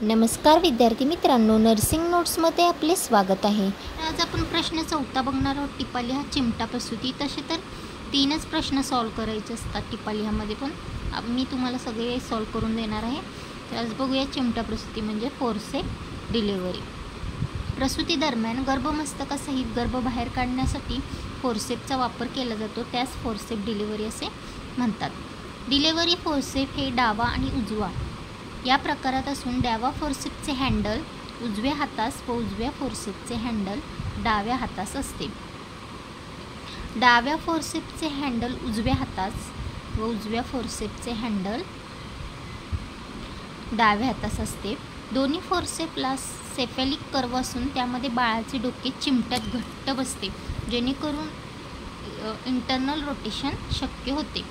नमस्कार विद्यार्थी मित्रांनो, नर्सिंग नोट्समध्ये आपले स्वागत आहे। आज आपण प्रश्न 4 बघणार आहोत। टिपालिहा चिमटा प्रसूती। तसे तर 3च प्रश्न सॉल्व करायचे असतात टिपालिहामध्ये, पण मी तुम्हाला सगळे सॉल्व करून देणार आहे। तर आज बघूया चिमटा प्रसूती म्हणजे फोर्सेप्स डिलिव्हरी। प्रसूती दरम्यान गर्भमस्तकासहित गर्भ बाहेर काढण्यासाठी फोर्सेप्सचा वापर केला जातो, त्यास फोर्सेप्स डिलिव्हरी असे म्हणतात। डिलिव्हरी फोर्सेप्स हे डावा आणि उजवा या प्रकारात असून डाव्या फोर्सेप्सचे हँडल उजव्या हातास व उजव्या फोर्सेप्सचे हँडल डाव्या हातास असते। डाव्या फोर्सेप्सचे हँडल उजव्या हातास व उजव्या फोर्सेप्सचे हँडल डाव्या हातास असते। दोन्ही फोर्सेप्सला सेफॅलिक कर्व असून त्यामध्ये बाळाचे डोके चिमट्यात घट्ट बसते, जेणेकरून इंटरनल रोटेशन शक्य होते।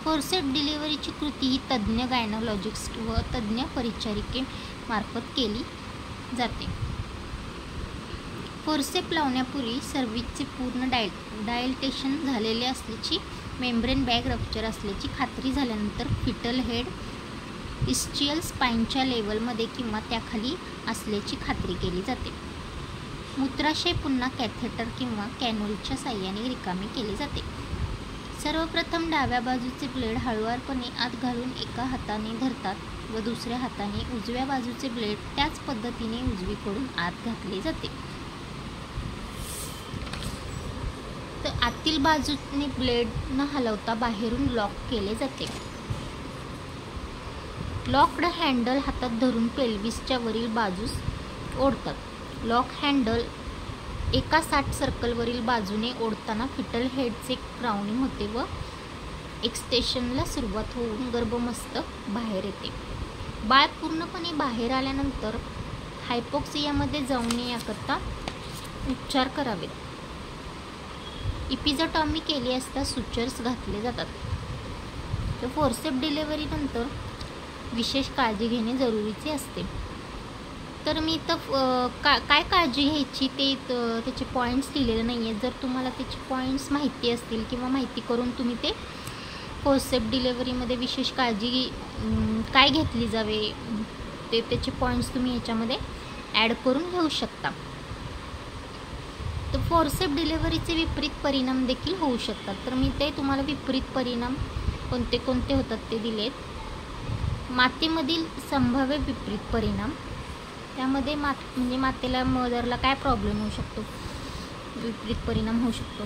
फोर्सेप्स डिलिव्हरीची कृती ही तज्ज्ञ गायनॉलॉजिस्ट व तज्ज्ञ परिचारिके मार्फत केली जाते। फोर्सेप्स लावण्यापूर्वी सर्व्हिसचे पूर्ण डायलेटेशन झालेले असल्याची, मेम्ब्रेन बॅग रप्चर असल्याची खात्री झाल्यानंतर फिटल हेड इस्चियल स्पाइनच्या लेवलमध्ये किंवा त्याखाली असल्याची खात्री केली जाते। मूत्राशय पुन्हा कॅथेटर किंवा कॅनोलच्या साहाय्याने रिकामे केले जाते। सर्वप्रथम डाव्या बाजूचे ब्लेड हळुवारपणे आत घालून एका हाताने धरतात व दुसऱ्या हाताने उजव्या बाजूचे ब्लेड त्याच पद्धतीने उजवीकडून आत घातले जाते। तर आतील बाजूने ब्लेड न हलवता बाहेरून लॉक केले जाते। लॉक्ड हँडल हातात धरून पेल्विसच्या वरील बाजूस ओढतात। लॉक हँडल एका 60 सर्कलवरील बाजूने ओढताना फिटल हेडचे क्राउनिंग होते व एक्सटेन्शनला सुरुवात होऊन गर्भमस्तक बाहेर येते। बाळ पूर्णपणे बाहेर आल्यानंतर हायपोक्सियामध्ये जाऊ नये याकरता उपचार करावेत। इपिझोटॉमी केली असता सुचर्स घातले जातात। तर फोर्सेप्स डिलिव्हरीनंतर विशेष काळजी घेणे जरुरीचे असते। तर मी इथं काय काळजी घ्यायची ते त्याचे पॉईंट्स दिलेले नाही आहेत। जर तुम्हाला त्याचे पॉईंट्स माहिती असतील किंवा माहिती करून तुम्ही ते फोर्सेप्स डिलिव्हरीमध्ये विशेष काळजी काय घेतली जावे ते त्याचे पॉईंट्स तुम्ही याच्यामध्ये ॲड करून घेऊ शकता। तर फोर्सेप्स डिलिव्हरीचे विपरीत परिणाम देखील होऊ शकतात। तर मी ते तुम्हाला विपरीत परिणाम कोणते कोणते होतात ते दिलेत। मातेमधील संभाव्य विपरीत परिणाम, त्यामध्ये म्हणजे मातेला मदरला काय प्रॉब्लेम होऊ शकतो, विपरीत परिणाम होऊ शकतो।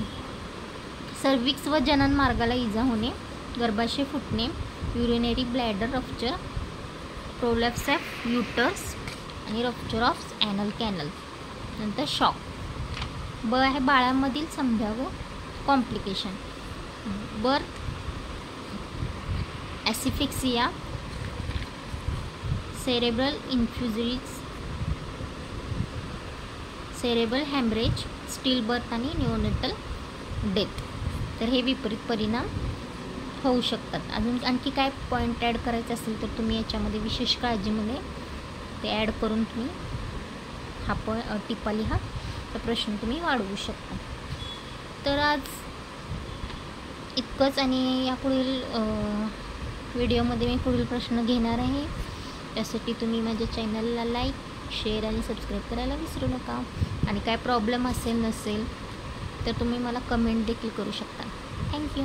सर्व्हिक्स व जनन मार्गाला इजा होणे, गर्भाशय फुटणे, urinary bladder rupture, prolapse of uterus आणि रप्चर ऑफ ॲनल कॅनल। नंतर शॉक। ब आहे बाळामधील संभाव्य complication, birth asphyxia, cerebral injuries, cerebral haemorrhage, still birth आणि निओनेटल डेथ। तर हे विपरीत परिणाम होऊ शकतात। अजून आणखी काय पॉईंट ॲड करायचे असेल तर तुम्ही याच्यामध्ये विशेष काळजीमध्ये ते ॲड करून तुम्ही हा टिपालिहा हा प्रश्न तुम्ही वाढवू शकता। तर आज इतकंच, आणि यापुढील व्हिडिओमध्ये मी पुढील प्रश्न घेणार आहे। त्यासाठी तुम्ही माझ्या चॅनलला लाईक, शेअर आणि सबस्क्राईब करायला विसरू नका। आणि काय प्रॉब्लेम असेल नसेल तर तुम्ही मला कमेंट देखील करू शकता। थँक्यू।